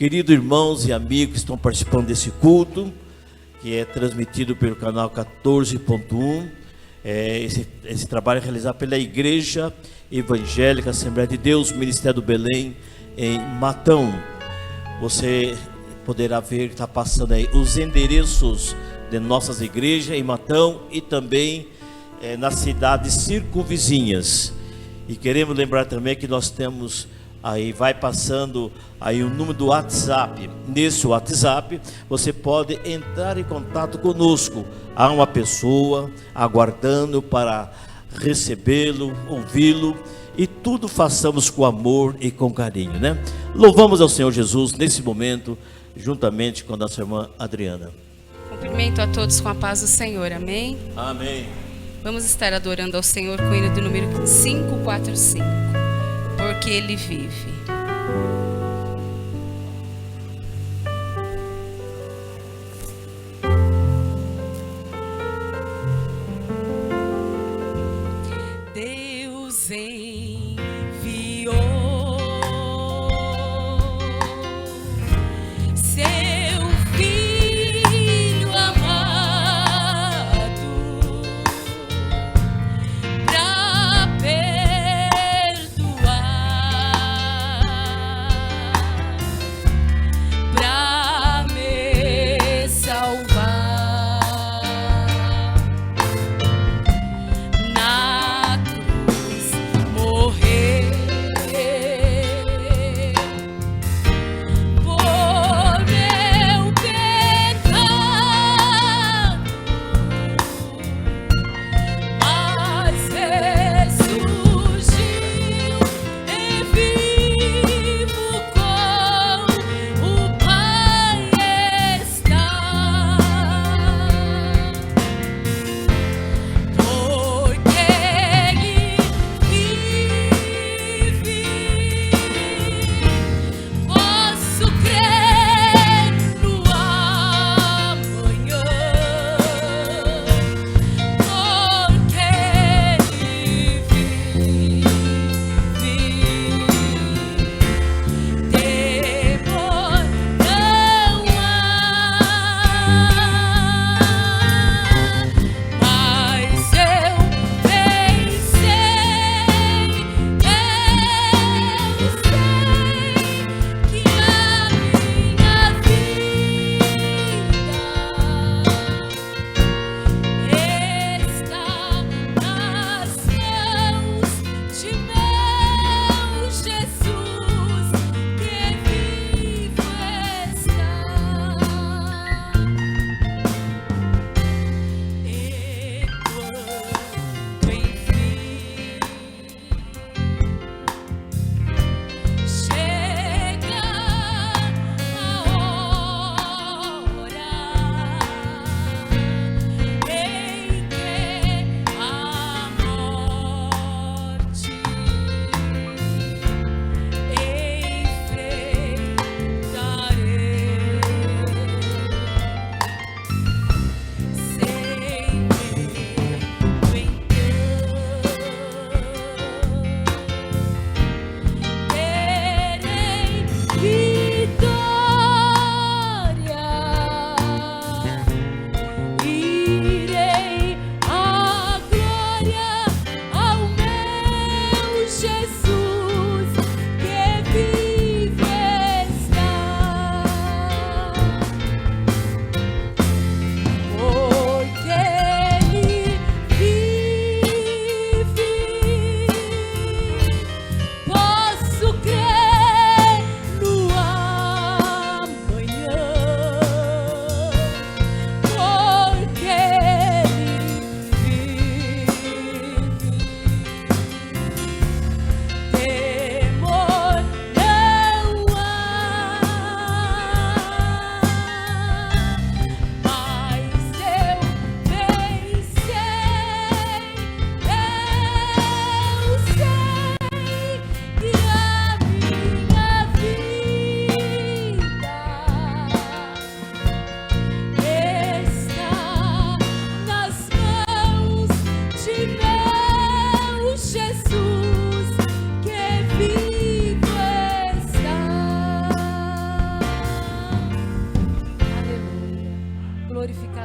Queridos irmãos e amigos que estão participando desse culto, que é transmitido pelo canal 14.1, esse trabalho é realizado pela Igreja Evangélica Assembleia de Deus, Ministério do Belém, em Matão. Você poderá ver que está passando aí os endereços de nossas igrejas em Matão e também nas cidades circunvizinhas. E queremos lembrar também que nós temos aí, vai passando aí o número do WhatsApp. Nesse WhatsApp você pode entrar em contato conosco. Há uma pessoa aguardando para recebê-lo, ouvi-lo, e tudo façamos com amor e com carinho, né? Louvamos ao Senhor Jesus nesse momento, juntamente com a nossa irmã Adriana. Cumprimento a todos com a paz do Senhor, amém? Amém. Vamos estar adorando ao Senhor com o hino do número 545, porque Ele vive. Deus enviou seu Filho amado pra perdoar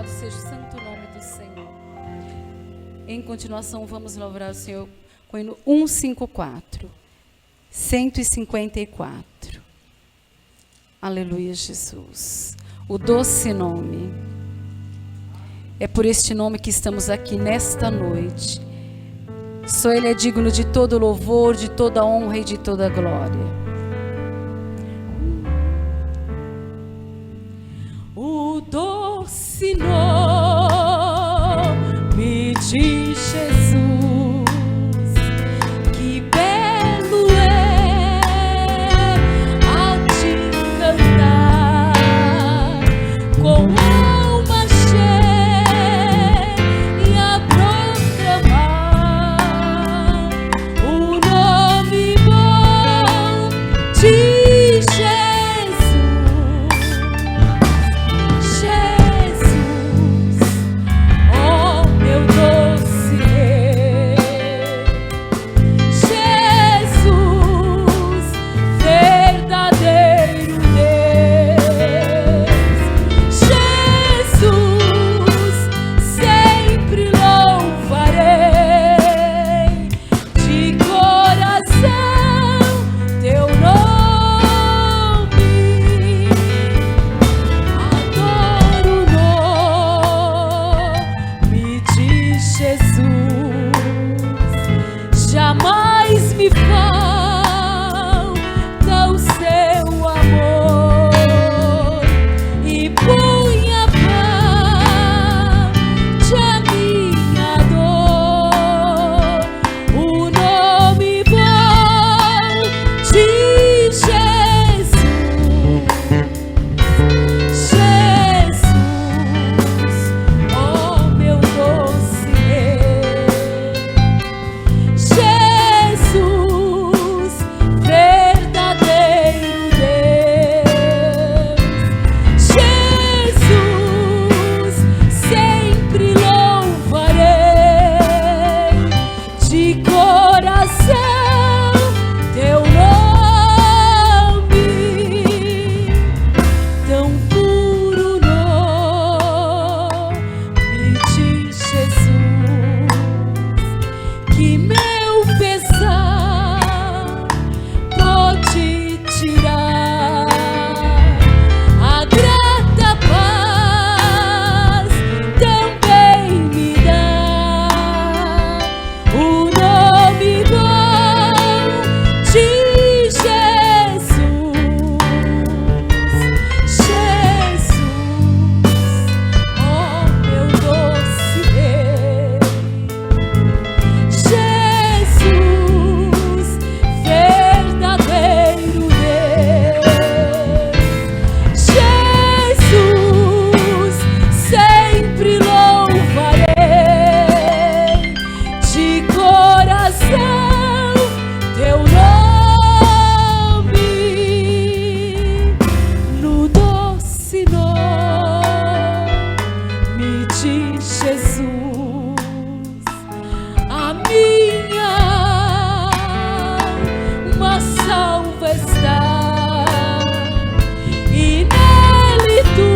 Louvado seja o santo nome do Senhor. Em continuação, vamos louvar o Senhor com o hino 154. 154. Aleluia, Jesus. O doce nome. É por este nome que estamos aqui nesta noite. Só Ele é digno de todo louvor, de toda honra e de toda glória. O doce nome de Jesus, que belo é ao te cantar, com alma cheia a proclamar o nome bom de jamais me falta o seu amor e põe a parte a minha dor. O nome bom de Jesus, Jesus, oh meu doce Rei. Jesus, verdadeiro Deus, Jesus, sempre louvarei de coração teu nome, tão puro nome de Jesus, que meu pesar pode tirar, a grata paz também me dá. O nome bom de Jesus, Jesus, oh meu doce Rei. Jesus, verdadeiro Deus, Jesus, sempre louvarei de coração teu nome, no doce nome de Jesus. A minha alma salva está, e nele tu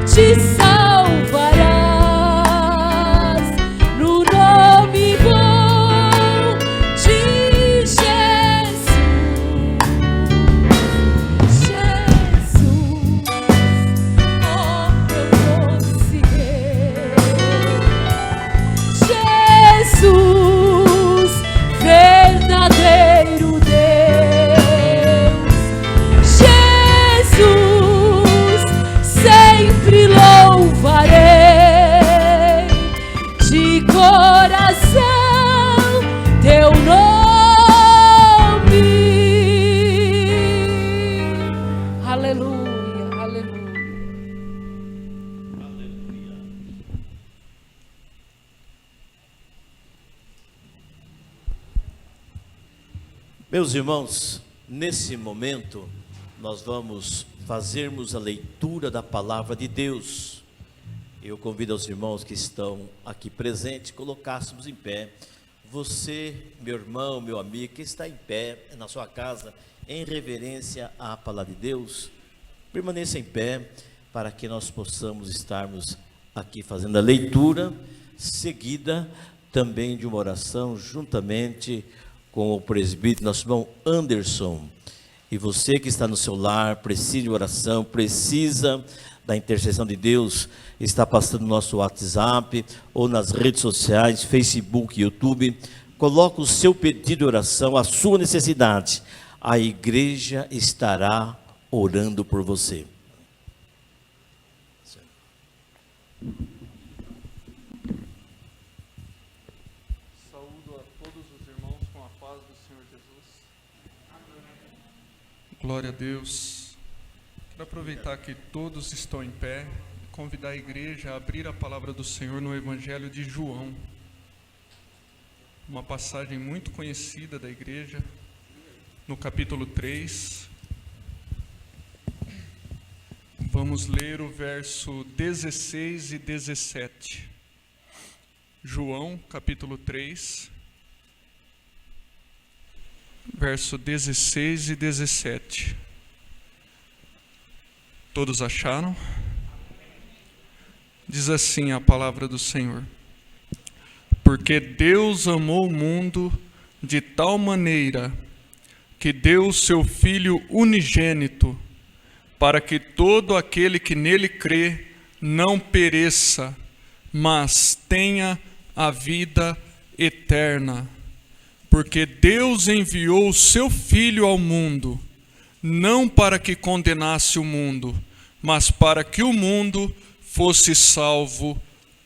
te salvarás, no nome bom de Jesus, Jesus, oh meu doce Rei. Jesus, verdadeiro Deus, Jesus, sempre louvarei de coração teu nome. Aleluia, aleluia. Meus irmãos, nesse momento nós vamos fazermos a leitura da palavra de Deus. Eu convido aos irmãos que estão aqui presentes, colocássemos em pé. Você, meu irmão, meu amigo, que está em pé na sua casa, em reverência à palavra de Deus, permaneça em pé para que nós possamos estarmos aqui fazendo a leitura, seguida também de uma oração, juntamente com o presbítero, nosso irmão Anderson. E você que está no seu lar, precisa de oração, precisa da intercessão de Deus, está passando no nosso WhatsApp, ou nas redes sociais, Facebook, YouTube, coloque o seu pedido de oração, a sua necessidade. A igreja estará orando por você. Saúdo a todos os irmãos com a paz do Senhor Jesus. Glória a Deus. Quero aproveitar que todos estão em pé e convidar a igreja a abrir a palavra do Senhor no Evangelho de João. Uma passagem muito conhecida da igreja, no capítulo 3. Vamos ler o verso 16 e 17. João, capítulo 3, verso 16 e 17. Todos acharam? Diz assim a palavra do Senhor: Porque Deus amou o mundo de tal maneira que deu o seu Filho unigênito, para que todo aquele que nele crê não pereça, mas tenha a vida eterna. Porque Deus enviou o seu Filho ao mundo, não para que condenasse o mundo, mas para que o mundo fosse salvo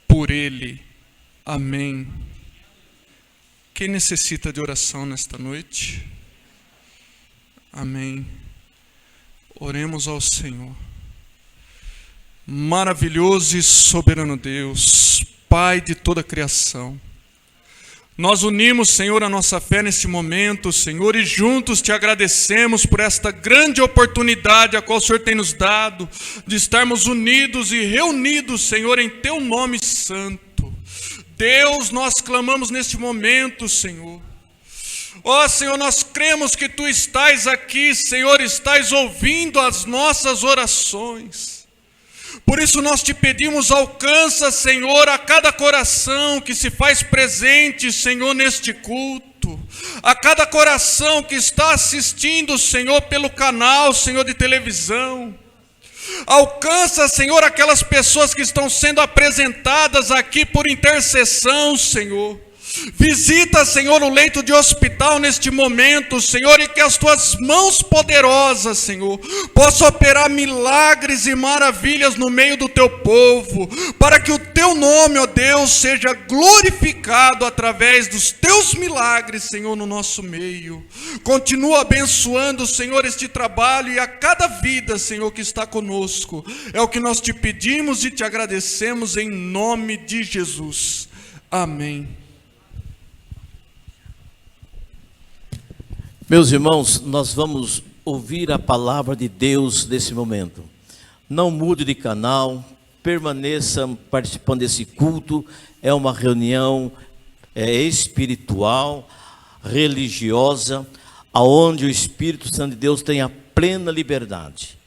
por ele. Amém. Quem necessita de oração nesta noite? Amém. Oremos ao Senhor. Maravilhoso e soberano Deus, Pai de toda a criação, nós unimos, Senhor, a nossa fé neste momento, Senhor, e juntos te agradecemos por esta grande oportunidade a qual o Senhor tem nos dado, de estarmos unidos e reunidos, Senhor, em teu nome santo. Deus, nós clamamos neste momento, Senhor. Ó Senhor, nós cremos que Tu estás aqui, Senhor, estás ouvindo as nossas orações. Por isso nós te pedimos, alcança, Senhor, a cada coração que se faz presente, Senhor, neste culto. A cada coração que está assistindo, Senhor, pelo canal, Senhor, de televisão. Alcança, Senhor, aquelas pessoas que estão sendo apresentadas aqui por intercessão, Senhor. Visita, Senhor, o leito de hospital neste momento, Senhor, e que as Tuas mãos poderosas, Senhor, possam operar milagres e maravilhas no meio do Teu povo, para que o Teu nome, ó Deus, seja glorificado através dos Teus milagres, Senhor, no nosso meio. Continua abençoando, Senhor, este trabalho e a cada vida, Senhor, que está conosco. É o que nós te pedimos e te agradecemos em nome de Jesus. Amém. Meus irmãos, nós vamos ouvir a palavra de Deus nesse momento. Não mude de canal, permaneça participando desse culto. É uma reunião espiritual, religiosa, aonde o Espírito Santo de Deus tem a plena liberdade.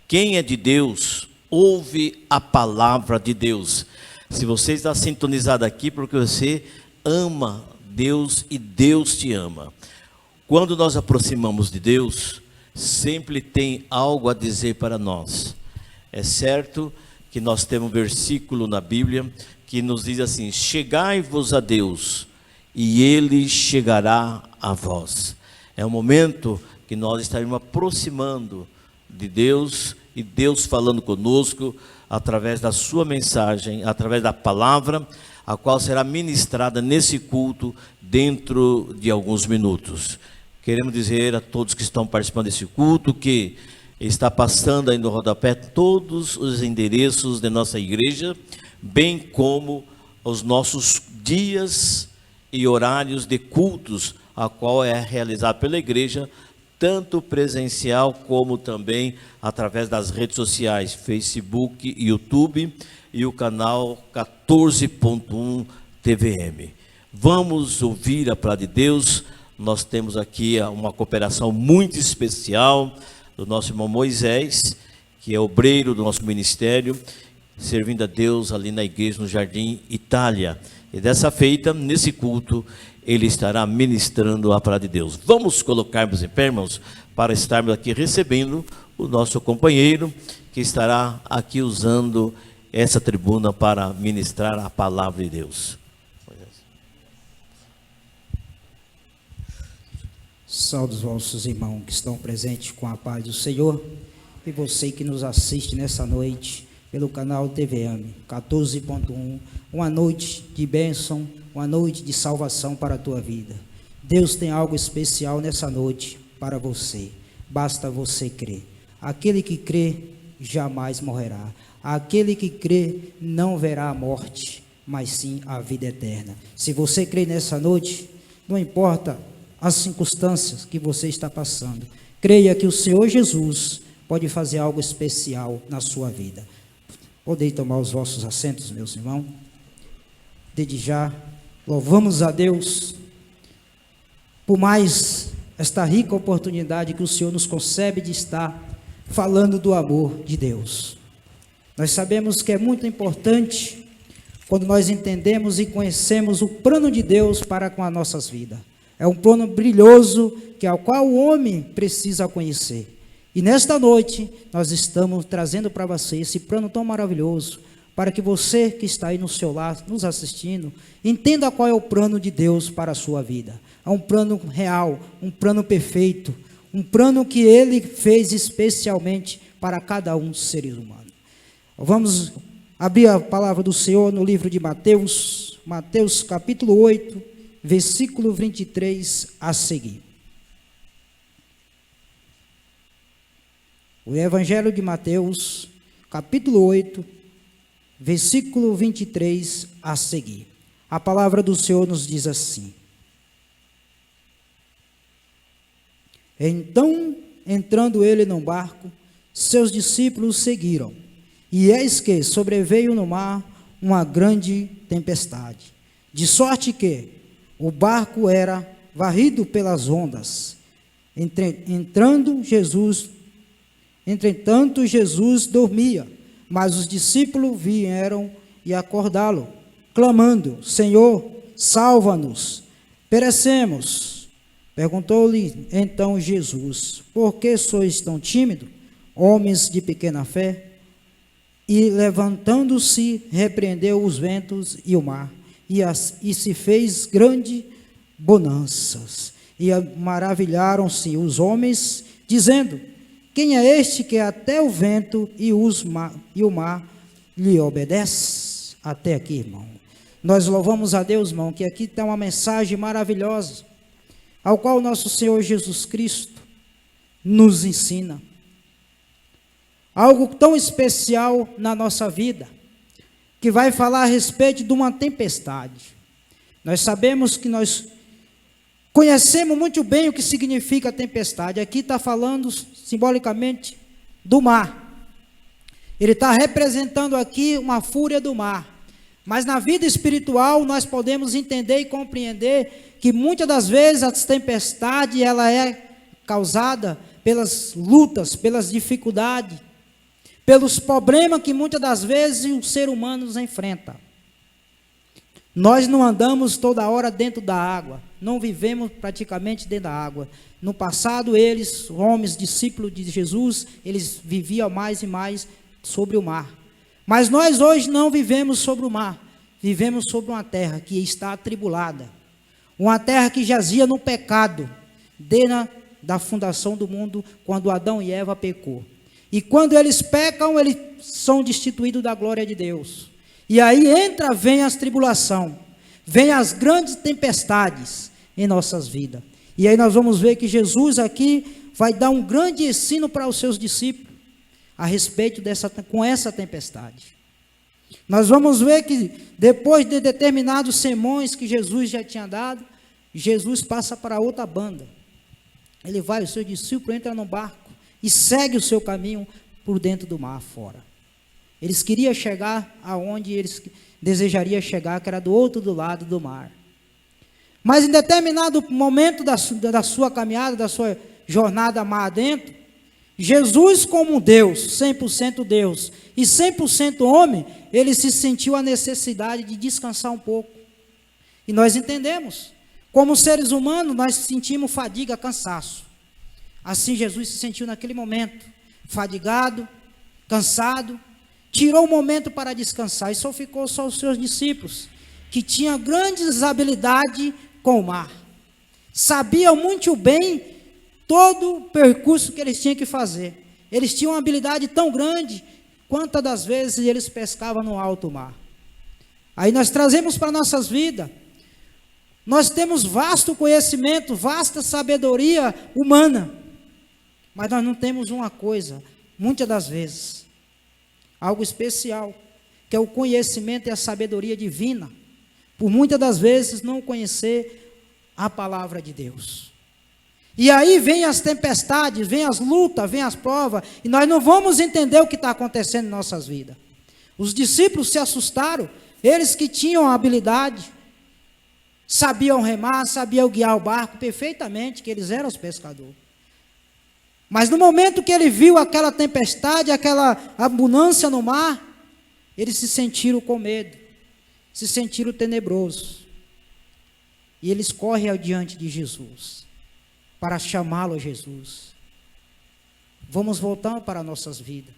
Quem é de Deus, ouve a palavra de Deus. Se você está sintonizado aqui, porque você ama Deus e Deus te ama. Quando nós aproximamos de Deus, sempre tem algo a dizer para nós. É certo que nós temos um versículo na Bíblia que nos diz assim: chegai-vos a Deus, e Ele chegará a vós. É um momento que nós estaremos aproximando de Deus, e Deus falando conosco, através da sua mensagem, através da palavra, a qual será ministrada nesse culto, dentro de alguns minutos. Queremos dizer a todos que estão participando desse culto que está passando aí no rodapé todos os endereços da nossa igreja, bem como os nossos dias e horários de cultos, a qual é realizado pela igreja, tanto presencial como também através das redes sociais, Facebook, YouTube e o canal 14.1 TVM. Vamos ouvir a palavra de Deus. Nós temos aqui uma cooperação muito especial do nosso irmão Moisés, que é obreiro do nosso ministério, servindo a Deus ali na igreja no Jardim Itália. E dessa feita, nesse culto, ele estará ministrando a palavra de Deus. Vamos colocarmos em pé, irmãos, para estarmos aqui recebendo o nosso companheiro, que estará aqui usando essa tribuna para ministrar a palavra de Deus. Saúde os vossos irmãos que estão presentes com a paz do Senhor, e você que nos assiste nessa noite pelo canal TVM 14.1, uma noite de bênção, uma noite de salvação para a tua vida. Deus tem algo especial nessa noite para você, basta você crer. Aquele que crê jamais morrerá, aquele que crê não verá a morte, mas sim a vida eterna. Se você crê nessa noite, não importa as circunstâncias que você está passando, creia que o Senhor Jesus pode fazer algo especial na sua vida. Podem tomar os vossos assentos, meus irmãos. Desde já, louvamos a Deus por mais esta rica oportunidade que o Senhor nos concede de estar falando do amor de Deus. Nós sabemos que é muito importante quando nós entendemos e conhecemos o plano de Deus para com as nossas vidas. É um plano brilhoso que ao qual o homem precisa conhecer. E nesta noite nós estamos trazendo para você esse plano tão maravilhoso, para que você que está aí no seu lar, nos assistindo, entenda qual é o plano de Deus para a sua vida. É um plano real, um plano perfeito, um plano que Ele fez especialmente para cada um dos seres humanos. Vamos abrir a palavra do Senhor no livro de Mateus, Mateus capítulo 8, versículo 23 a seguir. O Evangelho de Mateus, capítulo 8, versículo 23 a seguir. A palavra do Senhor nos diz assim: Então, entrando ele num barco, seus discípulos seguiram, e eis que sobreveio no mar uma grande tempestade, de sorte que o barco era varrido pelas ondas. Entretanto, Jesus dormia, mas os discípulos vieram e acordá-lo, clamando: Senhor, salva-nos, perecemos. Perguntou-lhe então Jesus: Por que sois tão tímidos, homens de pequena fé? E levantando-se, repreendeu os ventos e o mar, e se fez grande bonanças. E maravilharam-se os homens, dizendo: Quem é este que até o vento e o mar lhe obedece? Até aqui, irmão. Nós louvamos a Deus, irmão, que aqui está uma mensagem maravilhosa, ao qual nosso Senhor Jesus Cristo nos ensina. Algo tão especial na nossa vida, que vai falar a respeito de uma tempestade. Nós sabemos que nós conhecemos muito bem o que significa tempestade. Aqui está falando simbolicamente do mar. Ele está representando aqui uma fúria do mar. Mas na vida espiritual nós podemos entender e compreender que muitas das vezes a tempestade ela é causada pelas lutas, pelas dificuldades, pelos problemas que muitas das vezes o ser humano nos enfrenta. Nós não andamos toda hora dentro da água, não vivemos praticamente dentro da água. No passado, eles, homens, discípulos de Jesus, eles viviam mais e mais sobre o mar. Mas nós hoje não vivemos sobre o mar, vivemos sobre uma terra que está atribulada, uma terra que jazia no pecado, desde a fundação do mundo, quando Adão e Eva pecou. E quando eles pecam, eles são destituídos da glória de Deus. E aí vem as tribulações, vem as grandes tempestades em nossas vidas. E aí nós vamos ver que Jesus aqui vai dar um grande ensino para os seus discípulos a respeito com essa tempestade. Nós vamos ver que depois de determinados sermões que Jesus já tinha dado, Jesus passa para outra banda. Ele vai, o seu discípulo entra no barco e segue o seu caminho por dentro do mar fora. Eles queriam chegar aonde eles desejariam chegar, que era do outro lado do mar. Mas em determinado momento da sua caminhada, da sua jornada mar adentro, Jesus, como Deus, 100% Deus e 100% homem, ele se sentiu a necessidade de descansar um pouco. E nós entendemos, como seres humanos, nós sentimos fadiga, cansaço. Assim Jesus se sentiu naquele momento, fadigado, cansado, tirou um momento para descansar, e só ficou só os seus discípulos, que tinham grandes habilidades com o mar. Sabiam muito bem todo o percurso que eles tinham que fazer. Eles tinham uma habilidade tão grande, quantas das vezes eles pescavam no alto mar. Aí nós trazemos para nossas vidas, nós temos vasto conhecimento, vasta sabedoria humana, mas nós não temos uma coisa, muitas das vezes, algo especial, que é o conhecimento e a sabedoria divina, por muitas das vezes não conhecer a palavra de Deus. E aí vem as tempestades, vem as lutas, vem as provas, e nós não vamos entender o que está acontecendo em nossas vidas. Os discípulos se assustaram, eles que tinham a habilidade, sabiam remar, sabiam guiar o barco perfeitamente, que eles eram os pescadores. Mas no momento que ele viu aquela tempestade, aquela abundância no mar, eles se sentiram com medo, se sentiram tenebrosos. E eles correm adiante de Jesus, para chamá-lo a Jesus. Vamos voltar para nossas vidas.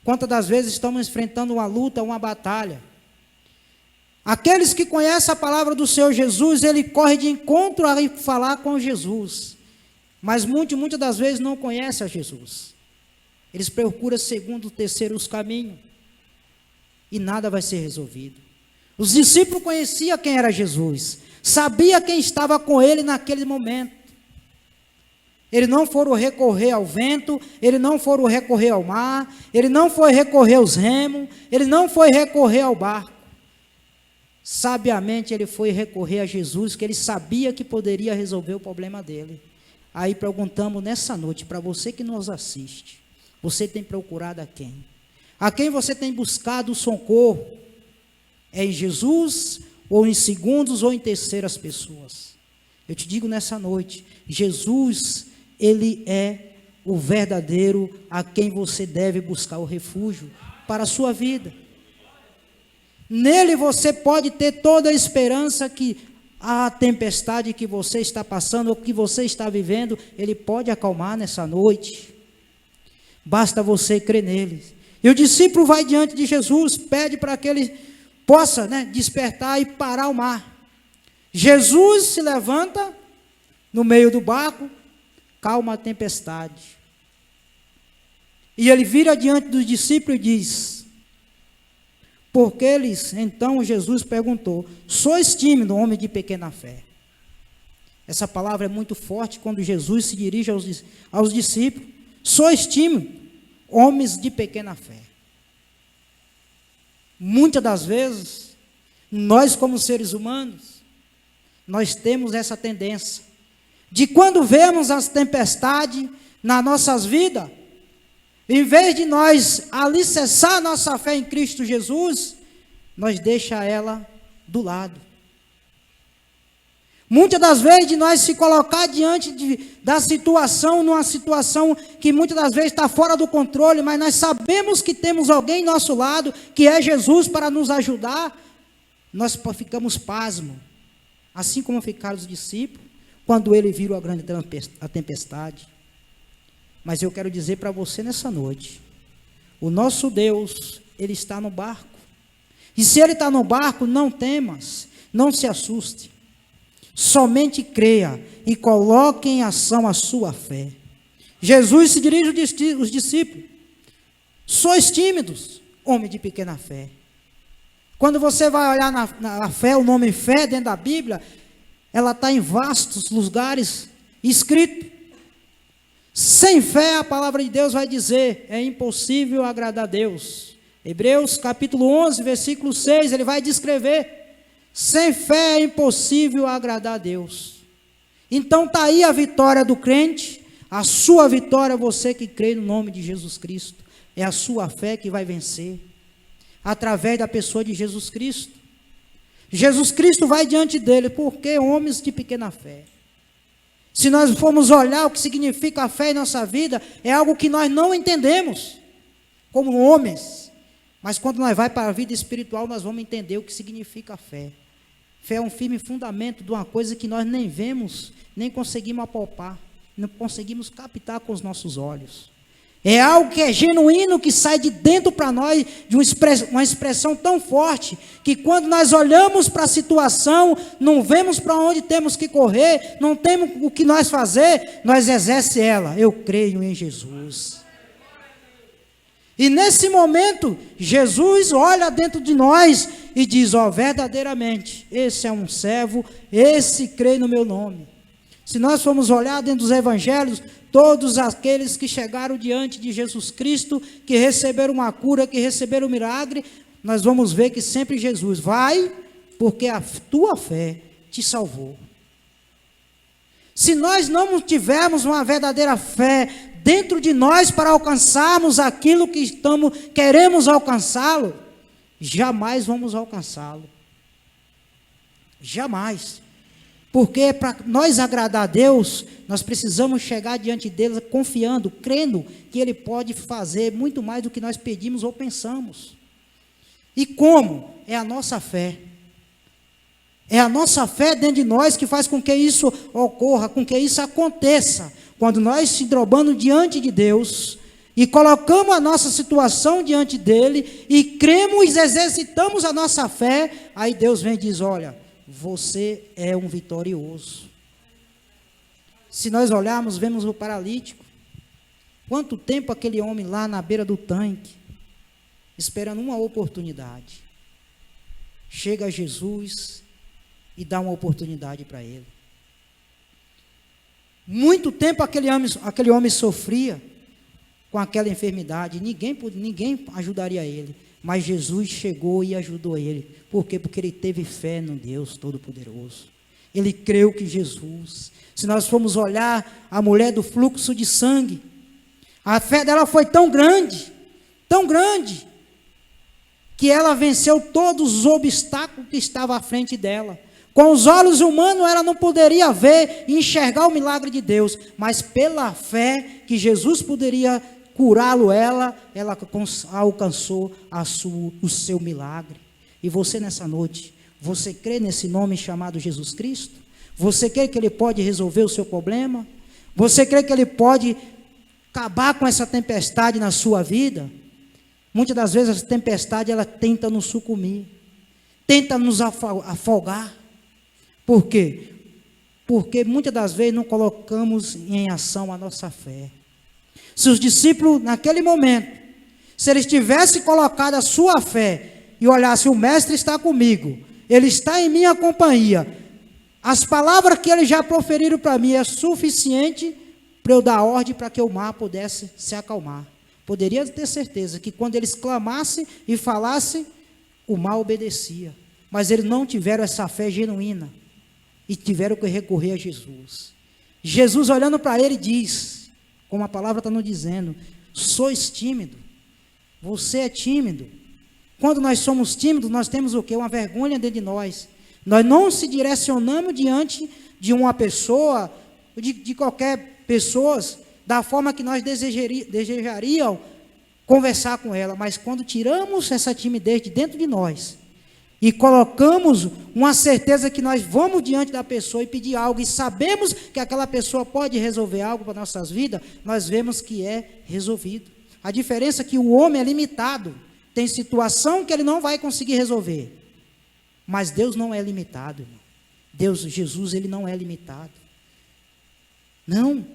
Quantas das vezes estamos enfrentando uma luta, uma batalha? Aqueles que conhecem a palavra do Senhor Jesus, ele corre de encontro a falar com Jesus. Mas muitas das vezes não conhecem a Jesus. Eles procuram segundo, terceiro os caminhos. E nada vai ser resolvido. Os discípulos conheciam quem era Jesus. Sabia quem estava com ele naquele momento. Eles não foram recorrer ao vento, eles não foram recorrer ao mar, ele não foi recorrer aos remos, ele não foi recorrer ao barco. Sabiamente ele foi recorrer a Jesus, que ele sabia que poderia resolver o problema dele. Aí perguntamos nessa noite, para você que nos assiste, você tem procurado a quem? A quem você tem buscado o socorro? É em Jesus, ou em segundos, ou em terceiras pessoas? Eu te digo nessa noite, Jesus, ele é o verdadeiro a quem você deve buscar o refúgio para a sua vida. Nele você pode ter toda a esperança que a tempestade que você está passando, ou que você está vivendo, ele pode acalmar nessa noite. Basta você crer nele. E o discípulo vai diante de Jesus, pede para que ele possa, despertar e parar o mar. Jesus se levanta no meio do barco, calma a tempestade. E ele vira diante dos discípulos e diz: porque eles, então Jesus perguntou: sois tímido, homem de pequena fé? Essa palavra é muito forte quando Jesus se dirige aos discípulos. Sois tímido, homens de pequena fé. Muitas das vezes, nós como seres humanos, nós temos essa tendência de quando vemos as tempestades nas nossas vidas, em vez de nós alicerçar nossa fé em Cristo Jesus, nós deixa ela do lado. Muitas das vezes de nós se colocar diante da situação, numa situação que muitas das vezes está fora do controle, mas nós sabemos que temos alguém ao nosso lado, que é Jesus, para nos ajudar, nós ficamos pasmos, assim como ficaram os discípulos, quando ele viu a tempestade. Mas eu quero dizer para você nessa noite, o nosso Deus, ele está no barco. E se ele está no barco, não temas, não se assuste. Somente creia e coloque em ação a sua fé. Jesus se dirige aos discípulos: sois tímidos, homem de pequena fé. Quando você vai olhar na fé, o nome fé dentro da Bíblia, ela está em vastos lugares escrito. Sem fé, a palavra de Deus vai dizer, é impossível agradar a Deus. Hebreus capítulo 11, versículo 6, ele vai descrever: sem fé é impossível agradar a Deus. Então está aí a vitória do crente, a sua vitória, você que crê no nome de Jesus Cristo. É a sua fé que vai vencer, através da pessoa de Jesus Cristo. Jesus Cristo vai diante dele, porque homens de pequena fé. Se nós formos olhar o que significa a fé em nossa vida, é algo que nós não entendemos como homens. Mas quando nós vamos para a vida espiritual, nós vamos entender o que significa a fé. Fé é um firme fundamento de uma coisa que nós nem vemos, nem conseguimos apalpar, não conseguimos captar com os nossos olhos. É algo que é genuíno, que sai de dentro para nós, de uma expressão tão forte, que quando nós olhamos para a situação, não vemos para onde temos que correr, não temos o que nós fazer, nós exerce ela. Eu creio em Jesus. E nesse momento, Jesus olha dentro de nós e diz, ó, verdadeiramente, esse é um servo, esse crê no meu nome. Se nós formos olhar dentro dos evangelhos, todos aqueles que chegaram diante de Jesus Cristo, que receberam uma cura, que receberam um milagre, nós vamos ver que sempre Jesus vai, porque a tua fé te salvou. Se nós não tivermos uma verdadeira fé dentro de nós para alcançarmos aquilo que queremos alcançá-lo, jamais vamos alcançá-lo. Jamais. Porque para nós agradar a Deus, nós precisamos chegar diante dele confiando, crendo que ele pode fazer muito mais do que nós pedimos ou pensamos. E como? É a nossa fé. É a nossa fé dentro de nós que faz com que isso ocorra, com que isso aconteça. Quando nós se dobramos diante de Deus e colocamos a nossa situação diante dele e cremos e exercitamos a nossa fé, aí Deus vem e diz, olha, você é um vitorioso. Se nós olharmos, vemos o paralítico. Quanto tempo aquele homem lá na beira do tanque, esperando uma oportunidade. Chega Jesus e dá uma oportunidade para ele. Muito tempo aquele homem sofria com aquela enfermidade, ninguém ajudaria ele, mas Jesus chegou e ajudou ele. Por quê? Porque ele teve fé no Deus Todo-Poderoso. Ele creu que Jesus, se nós formos olhar a mulher do fluxo de sangue, a fé dela foi tão grande, que ela venceu todos os obstáculos que estavam à frente dela. Com os olhos humanos ela não poderia ver e enxergar o milagre de Deus, mas pela fé que Jesus poderia curá-lo, ela alcançou o seu milagre. E você nessa noite, você crê nesse nome chamado Jesus Cristo? Você crê que ele pode resolver o seu problema? Você crê que ele pode acabar com essa tempestade na sua vida? Muitas das vezes essa tempestade ela tenta nos sucumbir, tenta nos afogar. Por quê? Porque muitas das vezes não colocamos em ação a nossa fé. Se os discípulos, naquele momento, se eles tivessem colocado a sua fé e olhassem, o mestre está comigo, ele está em minha companhia, as palavras que eles já proferiram para mim é suficiente para eu dar ordem para que o mar pudesse se acalmar. Poderia ter certeza que quando eles clamassem e falassem, o mar obedecia. Mas eles não tiveram essa fé genuína e tiveram que recorrer a Jesus. Jesus olhando para ele diz, como a palavra está nos dizendo, sois tímido, você é tímido. Quando nós somos tímidos, nós temos o quê? Uma vergonha dentro de nós. Nós não se direcionamos diante de uma pessoa, de qualquer pessoa, da forma que nós desejaríamos conversar com ela. Mas quando tiramos essa timidez de dentro de nós e colocamos uma certeza que nós vamos diante da pessoa e pedir algo e sabemos que aquela pessoa pode resolver algo para nossas vidas, nós vemos que é resolvido. A diferença é que o homem é limitado, tem situação que ele não vai conseguir resolver, mas Deus não é limitado, irmão. Jesus, ele não é limitado. Não,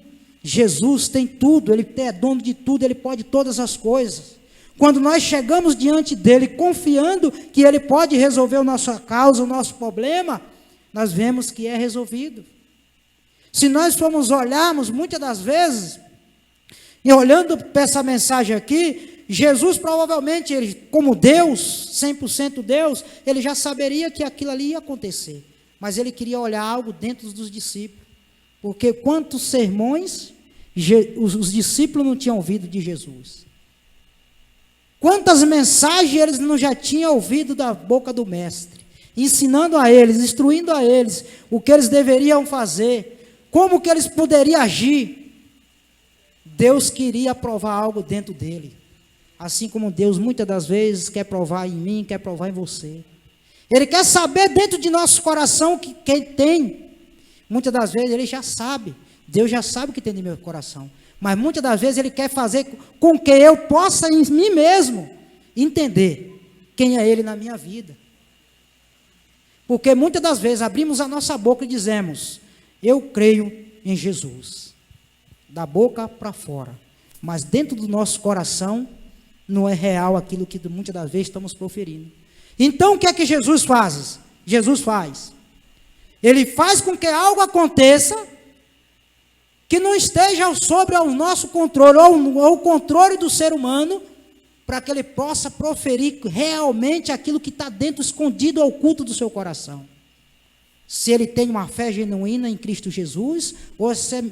Jesus tem tudo, ele é dono de tudo, ele pode todas as coisas. Quando nós chegamos diante dele, confiando que ele pode resolver a nossa causa, o nosso problema, nós vemos que é resolvido. Se nós formos olharmos, muitas das vezes, e olhando para essa mensagem aqui, Jesus provavelmente, ele, como Deus, 100% Deus, ele já saberia que aquilo ali ia acontecer. Mas ele queria olhar algo dentro dos discípulos. Porque quantos sermões os discípulos não tinham ouvido de Jesus? Quantas mensagens eles não já tinham ouvido da boca do mestre, ensinando a eles, instruindo a eles o que eles deveriam fazer. como que eles poderiam agir? Deus queria provar algo dentro dele. Assim como Deus muitas das vezes quer provar em mim, quer provar em você. Ele quer saber dentro de nosso coração que quem tem. Muitas das vezes ele já sabe. Deus já sabe o que tem no meu coração. Mas muitas das vezes ele quer fazer com que eu possa em mim mesmo entender quem é ele na minha vida. Porque muitas das vezes abrimos a nossa boca e dizemos: eu creio em Jesus. Da boca para fora. Mas dentro do nosso coração não é real aquilo que muitas das vezes estamos proferindo. Então o que é que Jesus faz? Jesus faz. Ele faz com que algo aconteça que não esteja sobre o nosso controle, ou o controle do ser humano, para que ele possa proferir realmente aquilo que está dentro, escondido, oculto do seu coração. Se ele tem uma fé genuína em Cristo Jesus, ou se é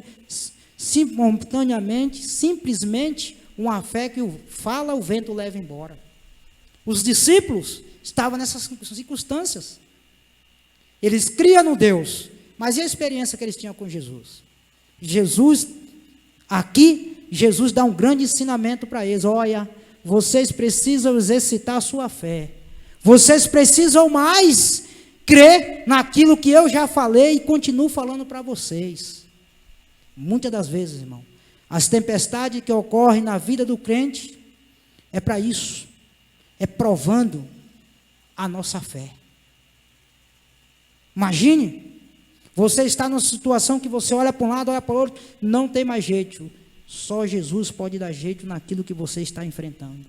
simplesmente uma fé que fala, o vento leva embora. Os discípulos estavam nessas circunstâncias. Eles criam no Deus, mas e a experiência que eles tinham com Jesus? Jesus dá um grande ensinamento para eles. Olha, vocês precisam exercitar a sua fé. Vocês precisam mais crer naquilo que eu já falei e continuo falando para vocês. Muitas das vezes, irmão, as tempestades que ocorrem na vida do crente é para isso. É provando a nossa fé. Imagine, você está numa situação que você olha para um lado, olha para o outro, não tem mais jeito. Só Jesus pode dar jeito naquilo que você está enfrentando.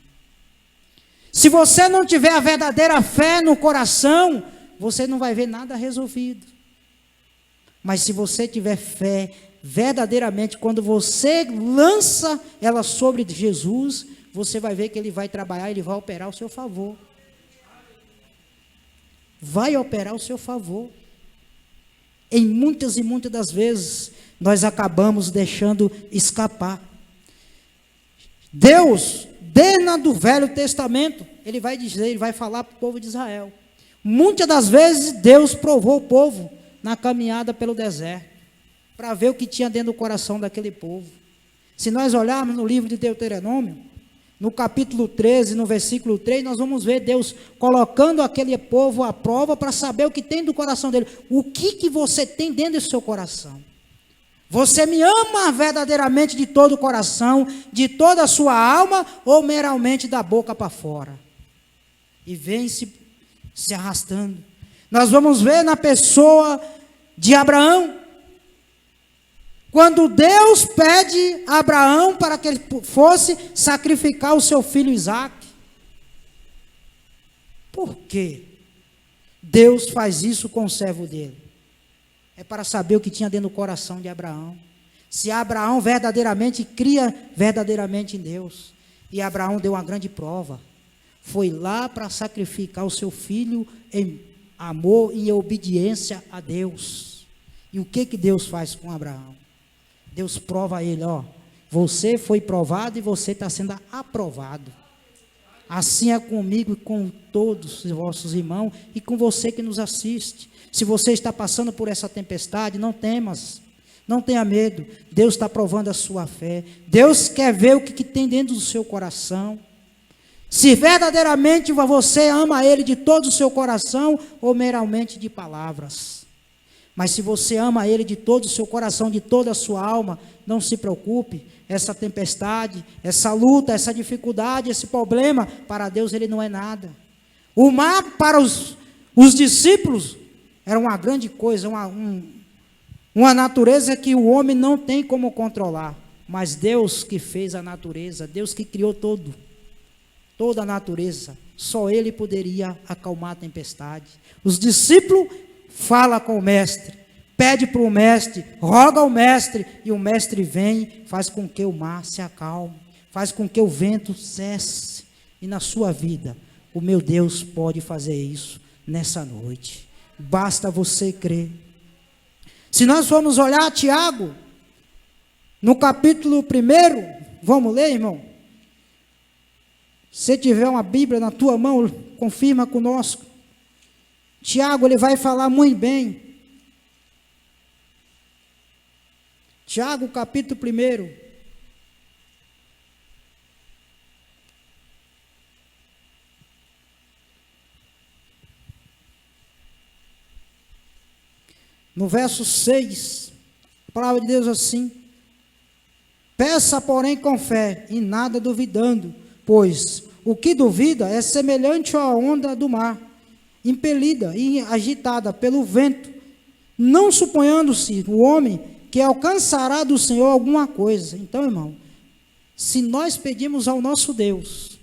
Se você não tiver a verdadeira fé no coração, você não vai ver nada resolvido. Mas se você tiver fé verdadeiramente, quando você lança ela sobre Jesus, você vai ver que ele vai trabalhar, ele vai operar ao seu favor. Vai operar ao seu favor. Em muitas e muitas das vezes, nós acabamos deixando escapar. Deus, desde o Velho Testamento, ele vai dizer, ele vai falar para o povo de Israel. Muitas das vezes, Deus provou o povo na caminhada pelo deserto, para ver o que tinha dentro do coração daquele povo. Se nós olharmos no livro de Deuteronômio, no capítulo 13, no versículo 3, nós vamos ver Deus colocando aquele povo à prova para saber o que tem do coração dele. O que você tem dentro do seu coração? Você me ama verdadeiramente de todo o coração, de toda a sua alma, ou meramente da boca para fora? E vem se arrastando. Nós vamos ver na pessoa de Abraão. Quando Deus pede a Abraão para que ele fosse sacrificar o seu filho Isaque. Por quê? Deus faz isso com o servo dele. É para saber o que tinha dentro do coração de Abraão. Se Abraão verdadeiramente cria verdadeiramente em Deus. E Abraão deu uma grande prova. Foi lá para sacrificar o seu filho em amor e em obediência a Deus. E o que Deus faz com Abraão? Deus prova a ele, ó, você foi provado e você está sendo aprovado. Assim é comigo e com todos os vossos irmãos e com você que nos assiste. Se você está passando por essa tempestade, não temas, não tenha medo. Deus está provando a sua fé. Deus quer ver o que tem dentro do seu coração. Se verdadeiramente você ama Ele de todo o seu coração ou meramente de palavras. Mas se você ama Ele de todo o seu coração, de toda a sua alma, não se preocupe. Essa tempestade, essa luta, essa dificuldade, esse problema, para Deus ele não é nada. O mar para os discípulos era uma grande coisa, uma natureza que o homem não tem como controlar. Mas Deus que fez a natureza, Deus que criou toda a natureza, só Ele poderia acalmar a tempestade. Os discípulos falam com o mestre, pede para o mestre, roga ao mestre, e o mestre vem, faz com que o mar se acalme, faz com que o vento cesse. E na sua vida, o meu Deus pode fazer isso nessa noite. Basta você crer. Se nós formos olhar Tiago, no capítulo 1, vamos ler, irmão? Se tiver uma Bíblia na tua mão, confirma conosco. Tiago, ele vai falar muito bem. Tiago, capítulo 1. No verso 6, a palavra de Deus assim: peça, porém, com fé, e nada duvidando, pois o que duvida é semelhante à onda do mar, impelida e agitada pelo vento, não suponhando-se o homem que alcançará do Senhor alguma coisa. Então, irmão, se nós pedimos ao nosso Deus,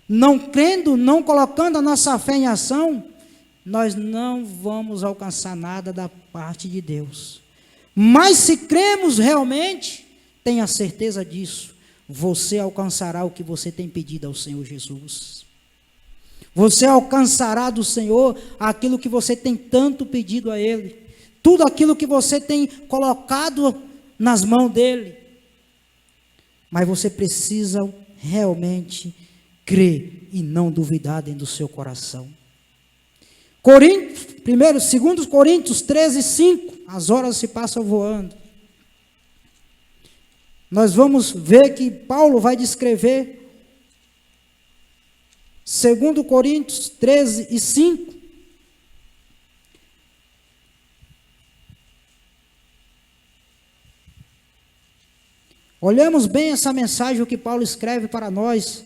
não crendo, não colocando a nossa fé em ação, nós não vamos alcançar nada da parte de Deus. Mas se cremos realmente, tenha certeza disso, você alcançará o que você tem pedido ao Senhor Jesus. Você alcançará do Senhor aquilo que você tem tanto pedido a Ele. Tudo aquilo que você tem colocado nas mãos dEle. Mas você precisa realmente crer e não duvidar dentro do seu coração. 2 Coríntios 13, 5. As horas se passam voando. Nós vamos ver que Paulo vai descrever 2 Coríntios 13 e 5. Olhamos bem essa mensagem que Paulo escreve para nós.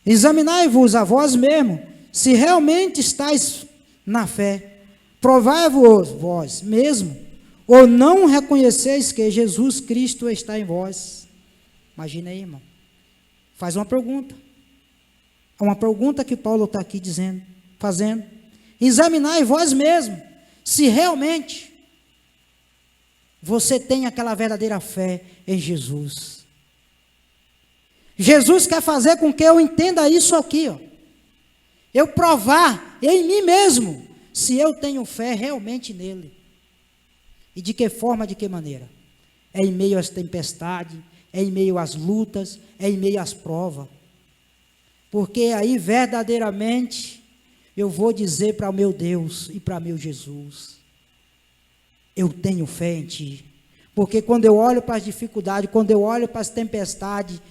Examinai-vos a vós mesmo, se realmente estáis na fé. Provai-vos vós mesmo, ou não reconheceis que Jesus Cristo está em vós. Imagina aí, irmão. Faz uma pergunta. É uma pergunta que Paulo está aqui fazendo. Examinai vós mesmo, se realmente você tem aquela verdadeira fé em Jesus. Jesus quer fazer com que eu entenda isso aqui, ó. Eu provar em mim mesmo se eu tenho fé realmente nele. E de que forma, de que maneira? É em meio às tempestades, é em meio às lutas, é em meio às provas. Porque aí verdadeiramente eu vou dizer para o meu Deus e para meu Jesus: eu tenho fé em ti. Porque quando eu olho para as dificuldades, quando eu olho para as tempestades,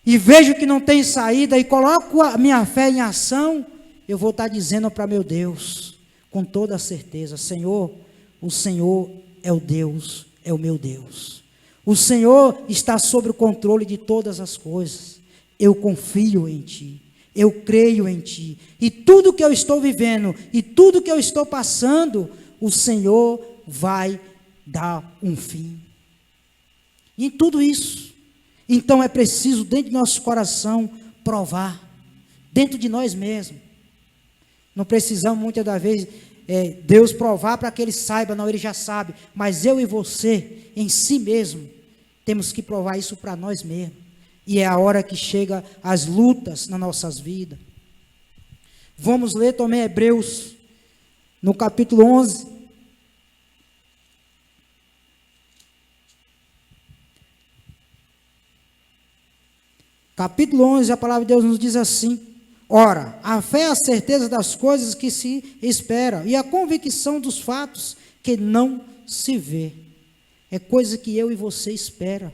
e vejo que não tem saída, e coloco a minha fé em ação, eu vou estar dizendo para meu Deus, com toda certeza: Senhor, o Senhor é o Deus, é o meu Deus. O Senhor está sob o controle de todas as coisas. Eu confio em ti, eu creio em ti. E tudo que eu estou vivendo, e tudo que eu estou passando, o Senhor vai dar um fim. E em tudo isso, então é preciso dentro do nosso coração provar, dentro de nós mesmos. Não precisamos muitas das vezes Deus provar para que ele saiba, não, ele já sabe. Mas eu e você, em si mesmo, temos que provar isso para nós mesmos. E é a hora que chega as lutas nas nossas vidas. Vamos ler também Hebreus, no capítulo 11. Capítulo 11, a palavra de Deus nos diz assim: ora, a fé é a certeza das coisas que se esperam, e a convicção dos fatos que não se vê. É coisa que eu e você espera.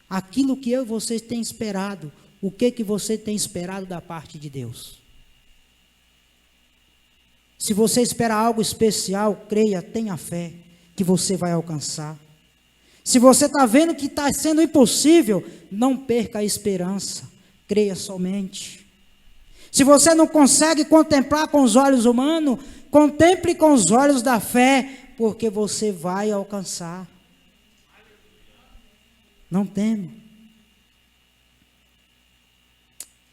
Aquilo que eu e você tem esperado. O que você tem esperado da parte de Deus? Se você espera algo especial, creia, tenha fé, que você vai alcançar. Se você está vendo que está sendo impossível, não perca a esperança, creia somente. Se você não consegue contemplar com os olhos humanos, contemple com os olhos da fé, porque você vai alcançar. Não tema.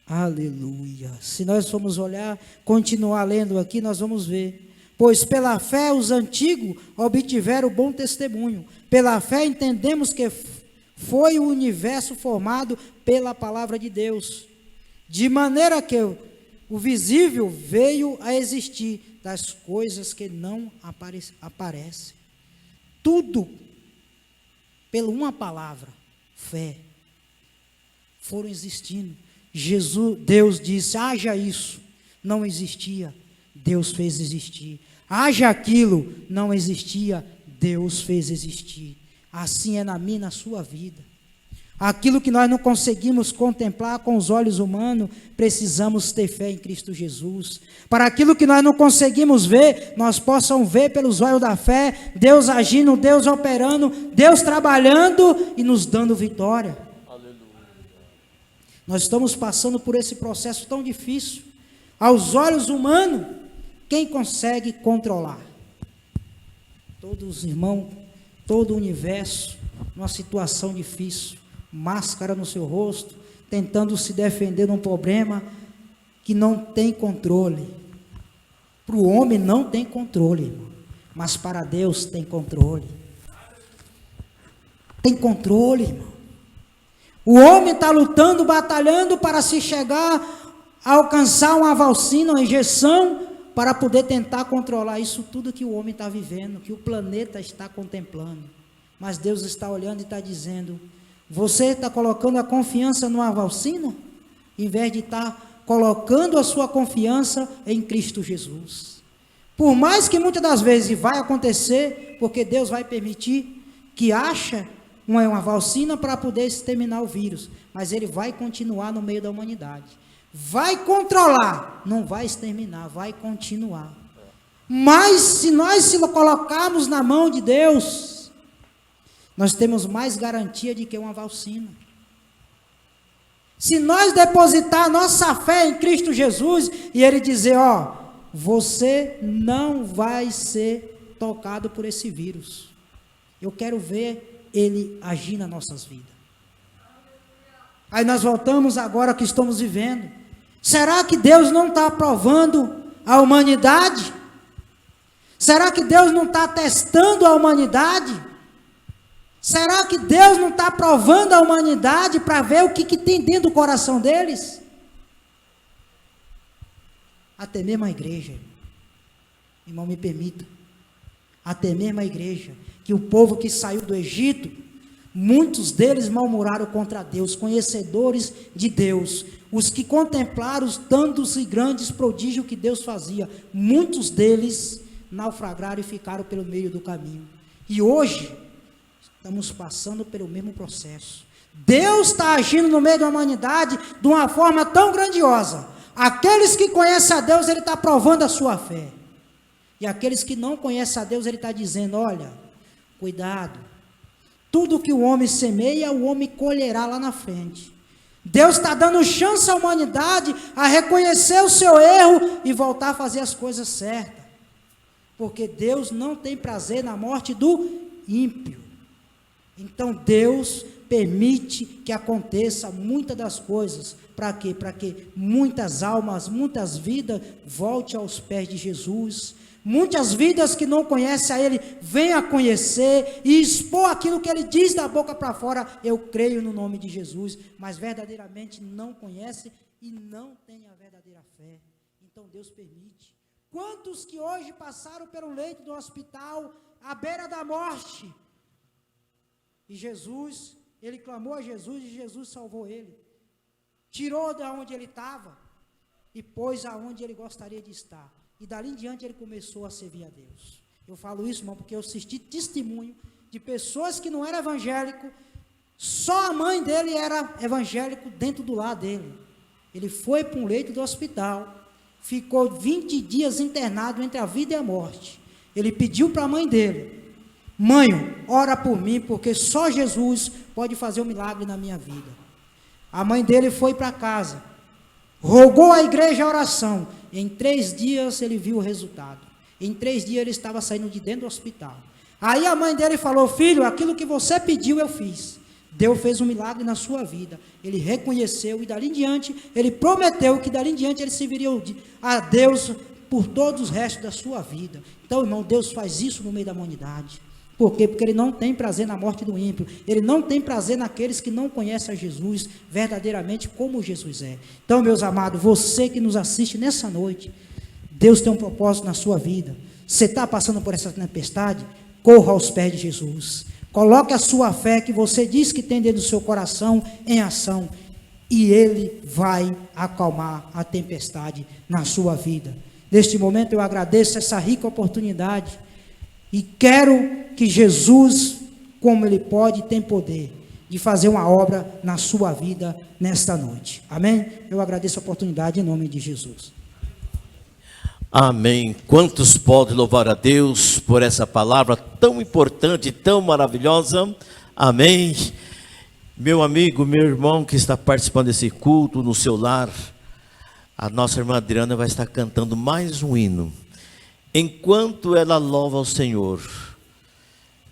Aleluia. Se nós formos olhar, continuar lendo aqui, nós vamos ver. Pois pela fé os antigos obtiveram bom testemunho. Pela fé entendemos que foi o universo formado pela palavra de Deus. De maneira que o visível veio a existir das coisas que não aparecem. Tudo pela uma palavra, fé, foram existindo. Deus disse: haja isso, não existia, Deus fez existir. Haja aquilo, não existia, Deus fez existir. Assim é na minha e na sua vida. Aquilo que nós não conseguimos contemplar com os olhos humanos, precisamos ter fé em Cristo Jesus. Para aquilo que nós não conseguimos ver, nós possamos ver pelos olhos da fé, Deus agindo, Deus operando, Deus trabalhando e nos dando vitória. Aleluia. Nós estamos passando por esse processo tão difícil. Aos olhos humanos, quem consegue controlar? Todos os irmãos, todo o universo, numa situação difícil. Máscara no seu rosto, tentando se defender de um problema que não tem controle. Para o homem não tem controle, irmão, mas para Deus tem controle. Tem controle, irmão. O homem está lutando, batalhando para se chegar a alcançar uma vacina, uma injeção, para poder tentar controlar isso tudo que o homem está vivendo, que o planeta está contemplando. Mas Deus está olhando e está dizendo: você está colocando a confiança numa vacina, em vez de estar colocando a sua confiança em Cristo Jesus. Por mais que muitas das vezes vai acontecer, porque Deus vai permitir que ache uma vacina para poder exterminar o vírus, mas ele vai continuar no meio da humanidade. Vai controlar, não vai exterminar, vai continuar. Mas se nós se colocarmos na mão de Deus, nós temos mais garantia de que uma vacina. Se nós depositar nossa fé em Cristo Jesus e Ele dizer: ó, você não vai ser tocado por esse vírus. Eu quero ver Ele agir nas nossas vidas. Aí nós voltamos agora que estamos vivendo. Será que Deus não está aprovando a humanidade? Será que Deus não está testando a humanidade? Será que Deus não está provando a humanidade para ver o que tem dentro do coração deles? Até mesmo a igreja, irmão, me permita, até mesmo a igreja, que o povo que saiu do Egito, muitos deles murmuraram contra Deus, conhecedores de Deus, os que contemplaram os tantos e grandes prodígios que Deus fazia, muitos deles naufragaram e ficaram pelo meio do caminho. E hoje estamos passando pelo mesmo processo. Deus está agindo no meio da humanidade de uma forma tão grandiosa. Aqueles que conhecem a Deus, Ele está provando a sua fé. E aqueles que não conhecem a Deus, Ele está dizendo: olha, cuidado. Tudo que o homem semeia, o homem colherá lá na frente. Deus está dando chance à humanidade a reconhecer o seu erro e voltar a fazer as coisas certas. Porque Deus não tem prazer na morte do ímpio. Então Deus permite que aconteça muitas das coisas. Para quê? Para que muitas almas, muitas vidas voltem aos pés de Jesus. Muitas vidas que não conhecem a Ele, venham a conhecer e expor aquilo que Ele diz da boca para fora. Eu creio no nome de Jesus, mas verdadeiramente não conhece e não tem a verdadeira fé. Então Deus permite. Quantos que hoje passaram pelo leito do hospital, à beira da morte, e Jesus, ele clamou a Jesus e Jesus salvou ele, tirou de onde ele estava e pôs aonde ele gostaria de estar, e dali em diante ele começou a servir a Deus. Eu falo isso, irmão, porque eu assisti testemunho de pessoas que não eram evangélicos, só a mãe dele era evangélico dentro do lar dele. Ele foi para um leito do hospital, ficou 20 dias internado entre a vida e a morte. Ele pediu para a mãe dele: mãe, ora por mim, porque só Jesus pode fazer um milagre na minha vida. A mãe dele foi para casa, rogou à igreja a oração. Em 3 dias ele viu o resultado. Em 3 dias ele estava saindo de dentro do hospital. Aí a mãe dele falou: filho, aquilo que você pediu eu fiz. Deus fez um milagre na sua vida. Ele reconheceu e dali em diante, ele prometeu que dali em diante ele serviria a Deus por todos os restos da sua vida. Então, irmão, Deus faz isso no meio da humanidade. Por quê? Porque Ele não tem prazer na morte do ímpio. Ele não tem prazer naqueles que não conhecem a Jesus verdadeiramente como Jesus é. Então, meus amados, você que nos assiste nessa noite, Deus tem um propósito na sua vida. Você está passando por essa tempestade? Corra aos pés de Jesus. Coloque a sua fé que você diz que tem dentro do seu coração em ação. E Ele vai acalmar a tempestade na sua vida. Neste momento eu agradeço essa rica oportunidade E quero que Jesus, como Ele pode, tem poder de fazer uma obra na sua vida nesta noite. Amém? Eu agradeço a oportunidade em nome de Jesus. Amém. Quantos podem louvar a Deus por essa palavra tão importante, tão maravilhosa? Amém. Meu amigo, meu irmão que está participando desse culto no seu lar, a nossa irmã Adriana vai estar cantando mais um hino. Enquanto ela louva ao Senhor,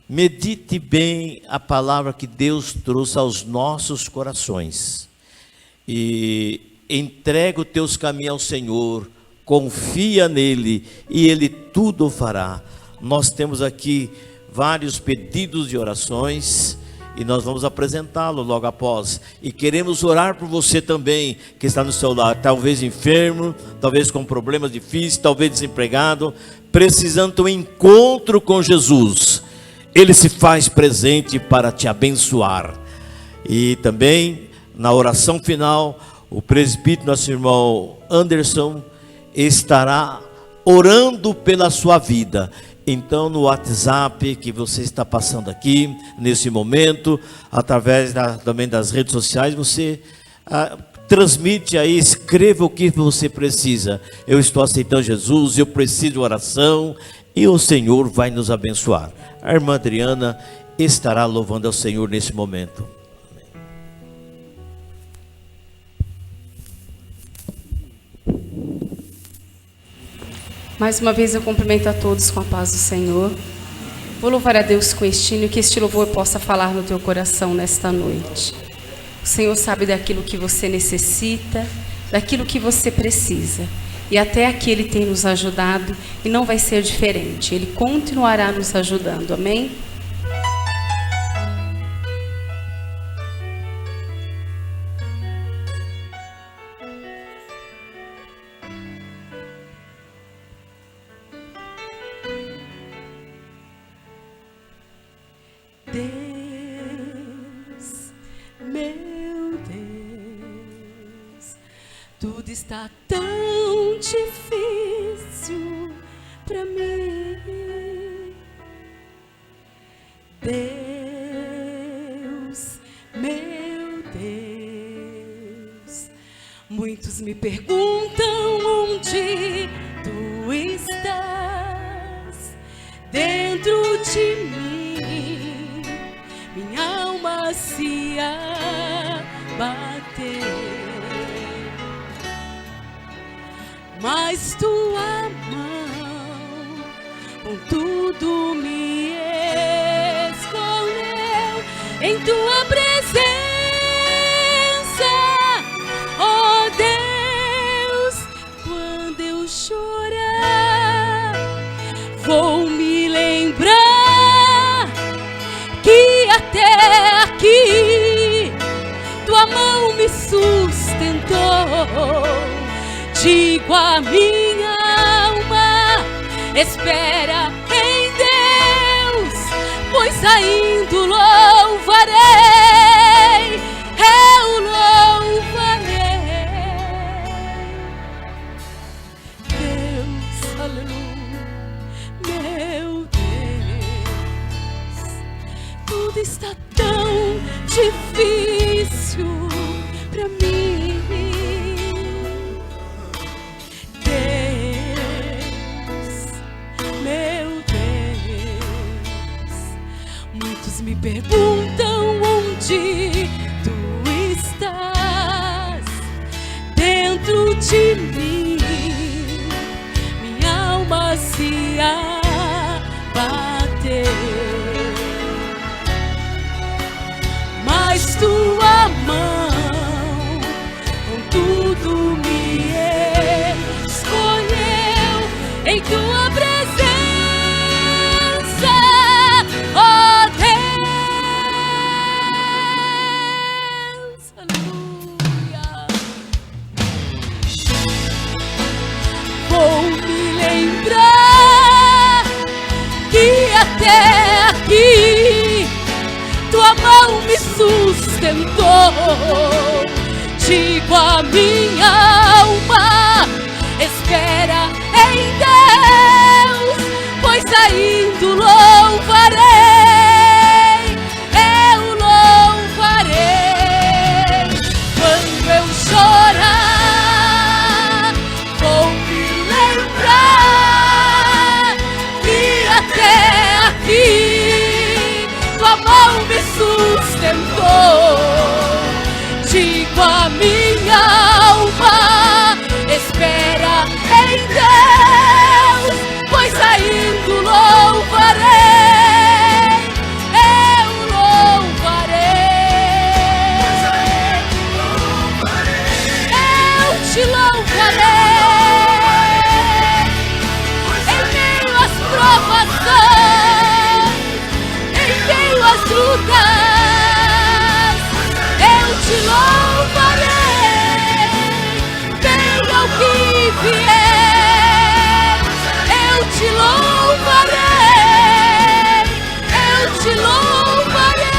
medite bem a palavra que Deus trouxe aos nossos corações. E entrega os teus caminhos ao Senhor, confia nele e ele tudo fará. Nós temos aqui vários pedidos de orações e nós vamos apresentá-lo logo após. E queremos orar por você também, que está no seu lar, talvez enfermo, talvez com problemas difíceis, talvez desempregado, precisando de um encontro com Jesus. Ele se faz presente para te abençoar. E também, na oração final, o presbítero, nosso irmão Anderson, estará orando pela sua vida. Então, no WhatsApp que você está passando aqui, nesse momento, através também das redes sociais, você transmite aí, escreva o que você precisa. Eu estou aceitando Jesus, eu preciso de oração, e o Senhor vai nos abençoar. A irmã Adriana estará louvando ao Senhor nesse momento. Mais uma vez eu cumprimento a todos com a paz do Senhor. Vou louvar a Deus com este hino e que este louvor possa falar no teu coração nesta noite. O Senhor sabe daquilo que você necessita, daquilo que você precisa. E até aqui Ele tem nos ajudado e não vai ser diferente. Ele continuará nos ajudando. Amém? Deus, meu Deus, tudo está tão difícil para mim. Deus, meu Deus, muitos me perguntam onde tu estás dentro de mim. Minha alma se abateu, mas tua mão com tudo me escolheu em tua presença, ó Deus. Quando eu chorar, vou me lembrar que até aqui tua mão me sustentou. Digo a minha alma, espera em Deus, pois ainda o louvarei, eu louvarei. Deus, aleluia, meu Deus, tudo está tão difícil pra mim. Deus, meu Deus, muitos me perguntam onde tu estás dentro de mim. Minha alma se abateu, mas tua mão com tudo me escolheu em tua presença, ó Deus, aleluia. Vou me lembrar que até aqui tua mão me sustentou. Digo a minha alma, espera em Deus, pois ainda o Digo a minha alma, espera em Deus, pois ainda o louvarei, eu louvarei, eu te louvarei, em meio às provações, em meio às lutas, eu te louvarei, venha o que vier, eu te louvarei, eu te louvarei,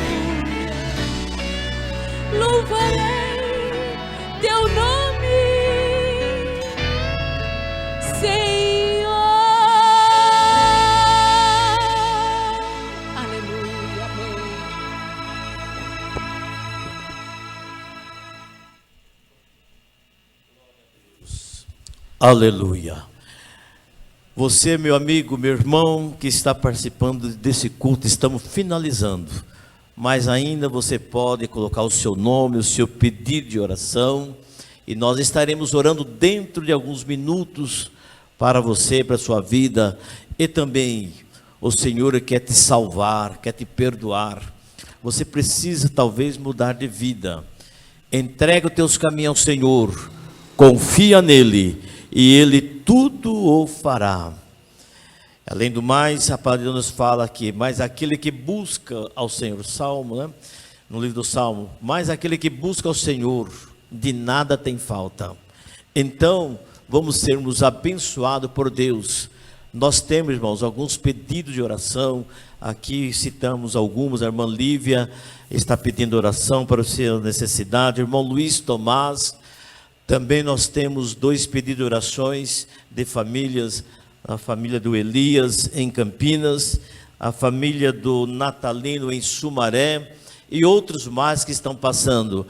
aleluia, louvarei teu nome, Senhor, aleluia, amém. Aleluia. Você, meu amigo, meu irmão, que está participando desse culto, estamos finalizando. Mas ainda você pode colocar o seu nome, o seu pedido de oração. E nós estaremos orando dentro de alguns minutos para você, para a sua vida. E também o Senhor quer te salvar, quer te perdoar. Você precisa talvez mudar de vida. Entrega os teus caminhos ao Senhor. Confia nele e ele tudo o fará. Além do mais, a palavra de Deus nos fala que mas aquele que busca ao Senhor, Salmo, né? No livro do Salmo, mas aquele que busca ao Senhor, de nada tem falta. Então, vamos sermos abençoados por Deus. Nós temos, irmãos, alguns pedidos de oração. Aqui citamos alguns. A irmã Lívia está pedindo oração para a sua necessidade. O irmão Luiz Tomás. Também nós temos 2 pedidos de orações de famílias. A família do Elias em Campinas, a família do Natalino em Sumaré e outros mais que estão passando.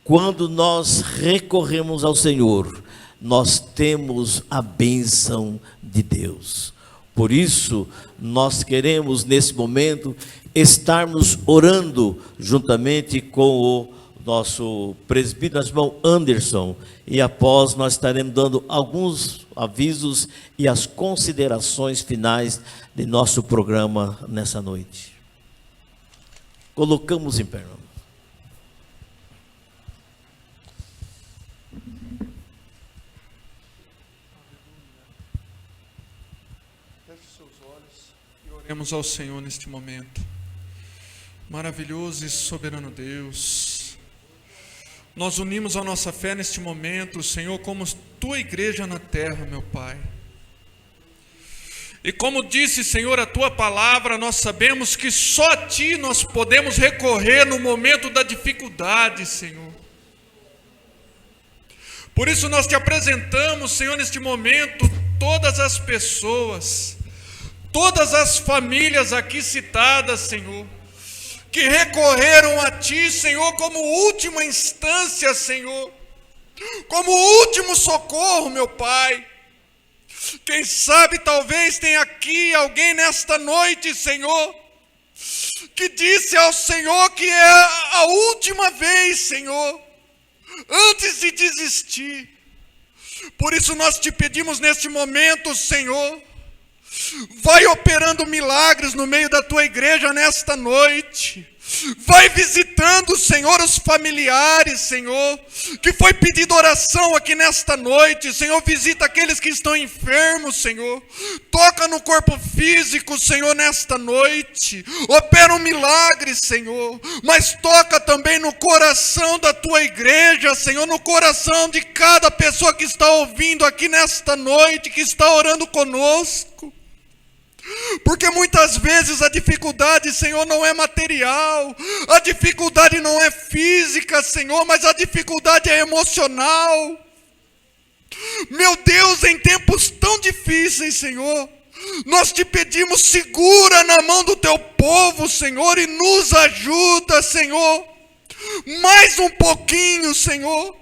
Quando nós recorremos ao Senhor, nós temos a bênção de Deus. Por isso, nós queremos nesse momento estarmos orando juntamente com o nosso presbítero, nosso irmão Anderson, e após nós estaremos dando alguns avisos e as considerações finais de nosso programa nessa noite. Colocamos em pé. Feche seus olhos e oremos ao Senhor neste momento. Maravilhoso e soberano Deus, nós unimos a nossa fé neste momento, Senhor, como tua igreja na terra, meu Pai. E como disse, Senhor, a tua palavra, nós sabemos que só a ti nós podemos recorrer no momento da dificuldade, Senhor. Por isso nós te apresentamos, Senhor, neste momento, todas as pessoas, todas as famílias aqui citadas, Senhor, que recorreram a ti, Senhor, como última instância, Senhor, como último socorro, meu Pai. Quem sabe talvez tenha aqui alguém nesta noite, Senhor, que disse ao Senhor que é a última vez, Senhor, antes de desistir. Por isso nós te pedimos neste momento, Senhor, vai operando milagres no meio da tua igreja nesta noite. Vai visitando, Senhor, os familiares, Senhor, que foi pedido oração aqui nesta noite. Senhor, visita aqueles que estão enfermos, Senhor. Toca no corpo físico, Senhor, nesta noite. Opera um milagre, Senhor. Mas toca também no coração da tua igreja, Senhor, no coração de cada pessoa que está ouvindo aqui nesta noite, que está orando conosco. Porque muitas vezes a dificuldade, Senhor, não é material, a dificuldade não é física, Senhor, mas a dificuldade é emocional. Meu Deus, em tempos tão difíceis, Senhor, nós te pedimos, segura na mão do teu povo, Senhor, e nos ajuda, Senhor, mais um pouquinho, Senhor,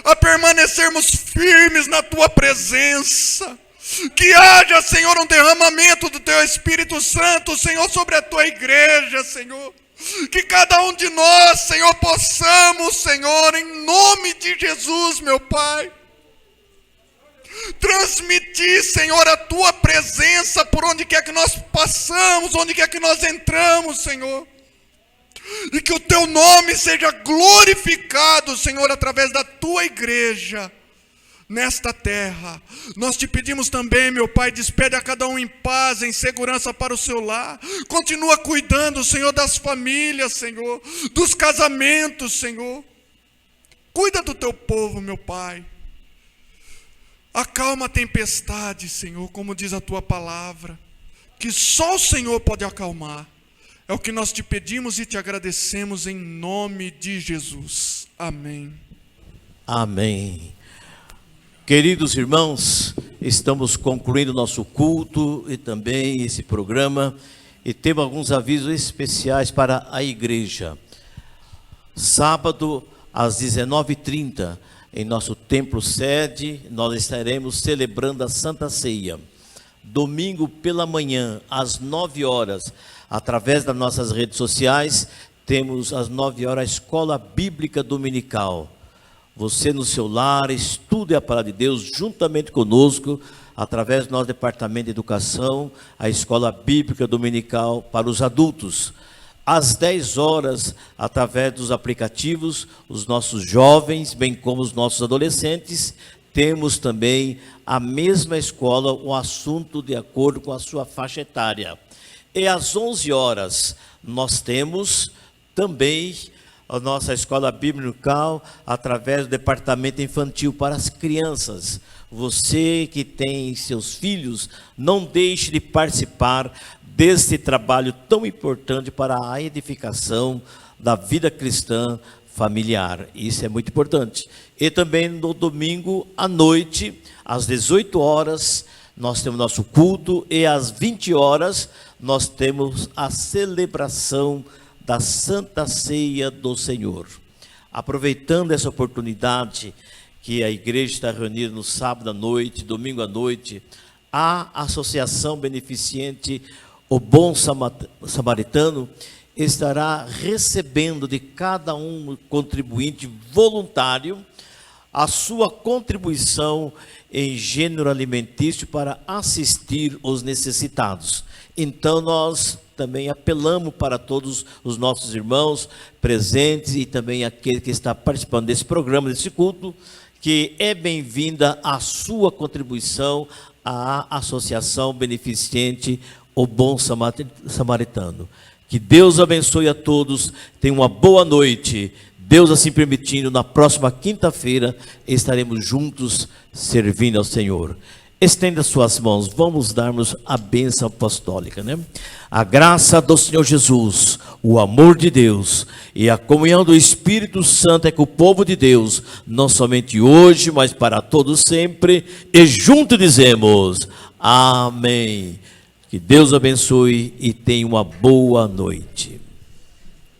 a permanecermos firmes na tua presença. Que haja, Senhor, um derramamento do Teu Espírito Santo, Senhor, sobre a Tua igreja, Senhor. Que cada um de nós, Senhor, possamos, Senhor, em nome de Jesus, meu Pai, transmitir, Senhor, a Tua presença por onde quer que nós passamos, onde quer que nós entramos, Senhor. E que o Teu nome seja glorificado, Senhor, através da Tua igreja nesta terra. Nós te pedimos também, meu Pai, despede a cada um em paz, em segurança para o seu lar. Continua cuidando, Senhor, das famílias, Senhor, dos casamentos, Senhor. Cuida do Teu povo, meu Pai. Acalma a tempestade, Senhor, como diz a Tua palavra, que só o Senhor pode acalmar. É o que nós te pedimos e te agradecemos em nome de Jesus. Amém. Amém. Queridos irmãos, estamos concluindo nosso culto e também esse programa, e temos alguns avisos especiais para a igreja. Sábado, às 19h30, em nosso templo sede, nós estaremos celebrando a Santa Ceia. Domingo pela manhã, às 9h, através das nossas redes sociais, temos às 9h a Escola Bíblica Dominical. Você no seu lar, estude a palavra de Deus juntamente conosco, através do nosso departamento de educação, a Escola Bíblica Dominical para os adultos. Às 10h, através dos aplicativos, os nossos jovens, bem como os nossos adolescentes, temos também a mesma escola, o assunto de acordo com a sua faixa etária. E às 11h, nós temos também a nossa escola bíblica através do departamento infantil para as crianças. Você que tem seus filhos, não deixe de participar desse trabalho tão importante para a edificação da vida cristã familiar. Isso é muito importante. E também no domingo à noite, às 18h, nós temos nosso culto, e às 20h nós temos a celebração da Santa Ceia do Senhor. Aproveitando essa oportunidade que a igreja está reunida no sábado à noite, domingo à noite, a Associação Beneficente O Bom Samaritano estará recebendo de cada um contribuinte voluntário a sua contribuição em gênero alimentício para assistir os necessitados. Então nós também apelamos para todos os nossos irmãos presentes e também aquele que está participando desse programa, desse culto, que é bem-vinda a sua contribuição à Associação Beneficente O Bom Samaritano. Que Deus abençoe a todos, tenha uma boa noite. Deus assim permitindo, na próxima quinta-feira estaremos juntos servindo ao Senhor. Estenda suas mãos, vamos darmos a bênção apostólica, né? A graça do Senhor Jesus, o amor de Deus e a comunhão do Espírito Santo é com o povo de Deus, não somente hoje, mas para todos sempre, e juntos dizemos, amém. Que Deus abençoe e tenha uma boa noite.